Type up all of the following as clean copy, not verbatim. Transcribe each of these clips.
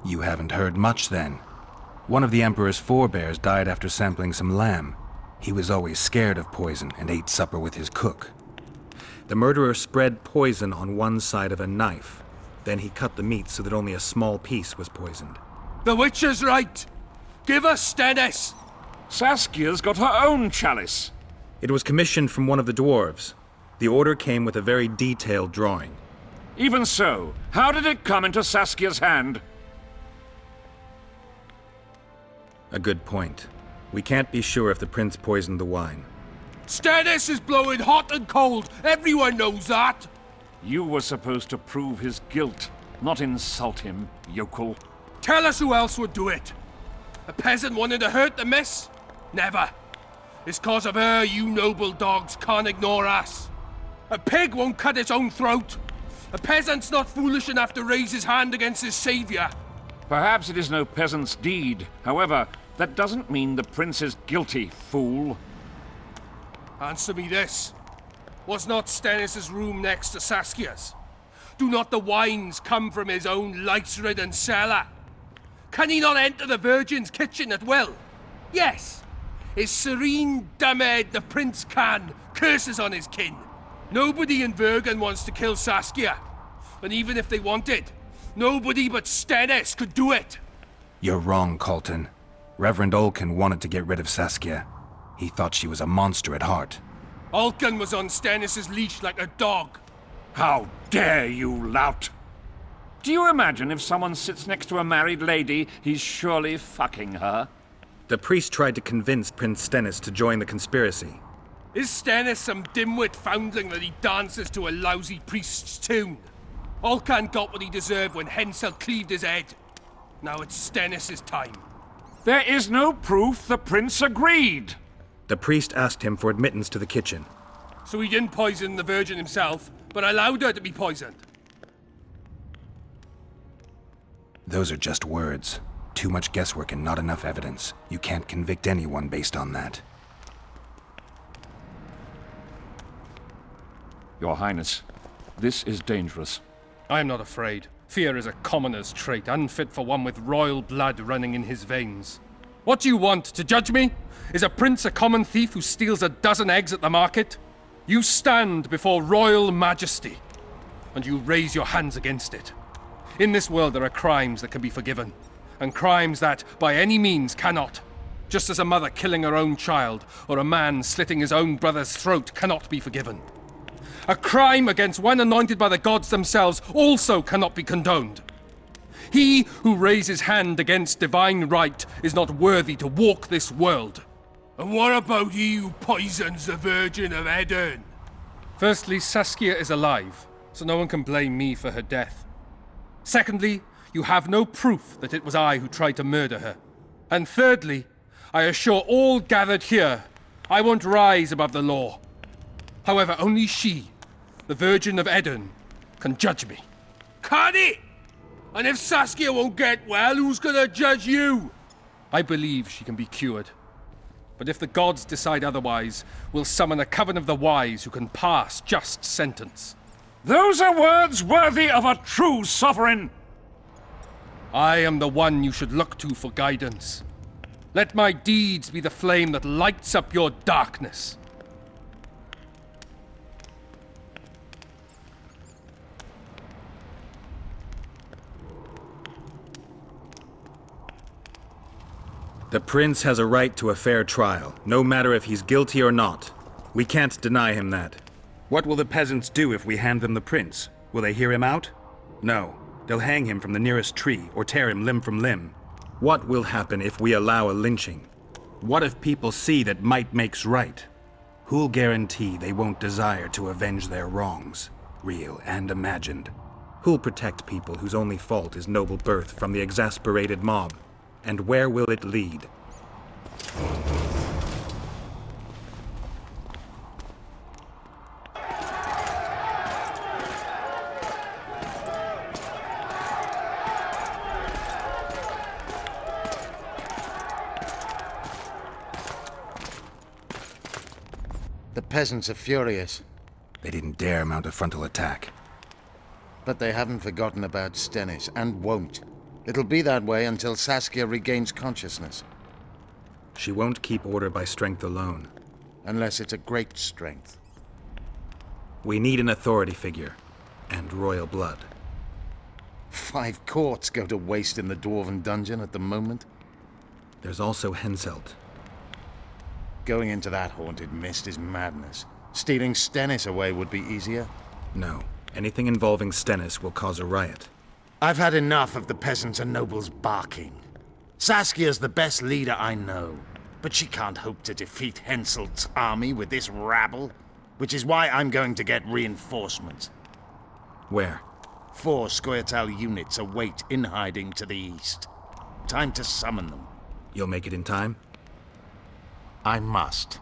You haven't heard much then. One of the Emperor's forebears died after sampling some lamb. He was always scared of poison and ate supper with his cook. The murderer spread poison on one side of a knife. Then he cut the meat so that only a small piece was poisoned. The witch is right! Give us Stennis! Saskia's got her own chalice. It was commissioned from one of the dwarves. The order came with a very detailed drawing. Even so, how did it come into Saskia's hand? A good point. We can't be sure if the prince poisoned the wine. Stennis is blowing hot and cold! Everyone knows that! You were supposed to prove his guilt, not insult him, yokel. Tell us who else would do it! A peasant wanting to hurt the miss? Never. It's cause of her you noble dogs can't ignore us. A pig won't cut its own throat. A peasant's not foolish enough to raise his hand against his savior. Perhaps it is no peasant's deed. However, that doesn't mean the prince is guilty, fool. Answer me this. Was not Stennis' room next to Saskia's? Do not the wines come from his own lice-ridden cellar? Can he not enter the Virgin's kitchen at will? Yes. His serene dumbhead the prince can, curses on his kin. Nobody in Vergen wants to kill Saskia. And even if they wanted, nobody but Stennis could do it. You're wrong, Colton. Reverend Olkin wanted to get rid of Saskia. He thought she was a monster at heart. Olkin was on Stennis' leash like a dog. How dare you, lout! Do you imagine if someone sits next to a married lady, he's surely fucking her? The priest tried to convince Prince Stennis to join the conspiracy. Is Stennis some dimwit foundling that he dances to a lousy priest's tune? Olcan got what he deserved when Hensel cleaved his head. Now it's Stennis' time. There is no proof the prince agreed. The priest asked him for admittance to the kitchen. So he didn't poison the Virgin himself, but allowed her to be poisoned. Those are just words. Too much guesswork and not enough evidence. You can't convict anyone based on that. Your Highness, this is dangerous. I am not afraid. Fear is a commoner's trait, unfit for one with royal blood running in his veins. What do you want, to judge me? Is a prince a common thief who steals a dozen eggs at the market? You stand before royal majesty, and you raise your hands against it. In this world there are crimes that can be forgiven, and crimes that, by any means, cannot. Just as a mother killing her own child, or a man slitting his own brother's throat cannot be forgiven. A crime against one anointed by the gods themselves also cannot be condoned. He who raises hand against divine right is not worthy to walk this world. And what about he who poisons the Virgin of Edern? Firstly, Saskia is alive, so no one can blame me for her death. Secondly, you have no proof that it was I who tried to murder her. And thirdly, I assure all gathered here, I won't rise above the law. However, only she, the Virgin of Edern, can judge me. Can he? And if Saskia won't get well, who's gonna judge you? I believe she can be cured. But if the gods decide otherwise, we'll summon a coven of the wise who can pass just sentence. Those are words worthy of a true sovereign! I am the one you should look to for guidance. Let my deeds be the flame that lights up your darkness. The prince has a right to a fair trial, no matter if he's guilty or not. We can't deny him that. What will the peasants do if we hand them the prince? Will they hear him out? No. They'll hang him from the nearest tree or tear him limb from limb. What will happen if we allow a lynching? What if people see that might makes right? Who'll guarantee they won't desire to avenge their wrongs, real and imagined? Who'll protect people whose only fault is noble birth from the exasperated mob? And where will it lead? The peasants are furious. They didn't dare mount a frontal attack. But they haven't forgotten about Stennis, and won't. It'll be that way until Saskia regains consciousness. She won't keep order by strength alone. Unless it's a great strength. We need an authority figure, and royal blood. 5 courts go to waste in the Dwarven dungeon at the moment. There's also Henselt. Going into that haunted mist is madness. Stealing Stennis away would be easier. No, anything involving Stennis will cause a riot. I've had enough of the peasants and nobles barking. Saskia's the best leader I know, but she can't hope to defeat Henselt's army with this rabble, which is why I'm going to get reinforcements. Where? 4 Scoia'tael units await in hiding to the east. Time to summon them. You'll make it in time? I must.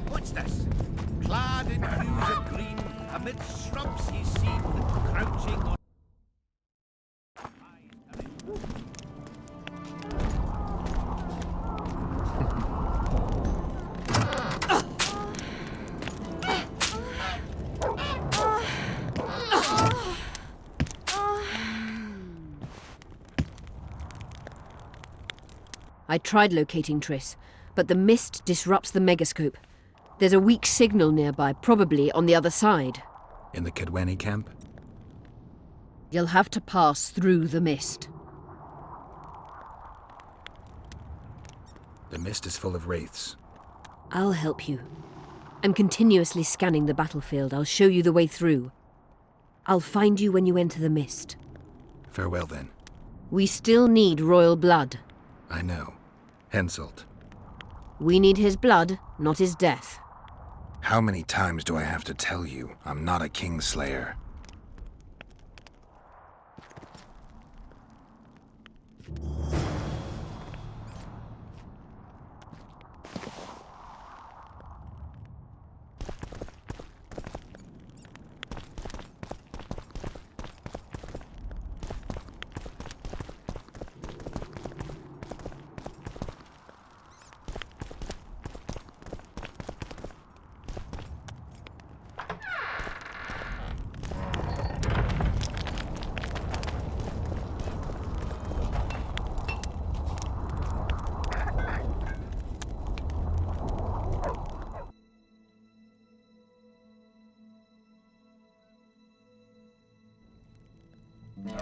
What's this? Clad in hues of green, amidst shrubs he's seen, crouching on... I tried locating Triss, but the mist disrupts the megascope. There's a weak signal nearby, probably on the other side. In the Kaedweni camp? You'll have to pass through the mist. The mist is full of wraiths. I'll help you. I'm continuously scanning the battlefield. I'll show you the way through. I'll find you when you enter the mist. Farewell, then. We still need royal blood. I know. Henselt. We need his blood, not his death. How many times do I have to tell you I'm not a Kingslayer?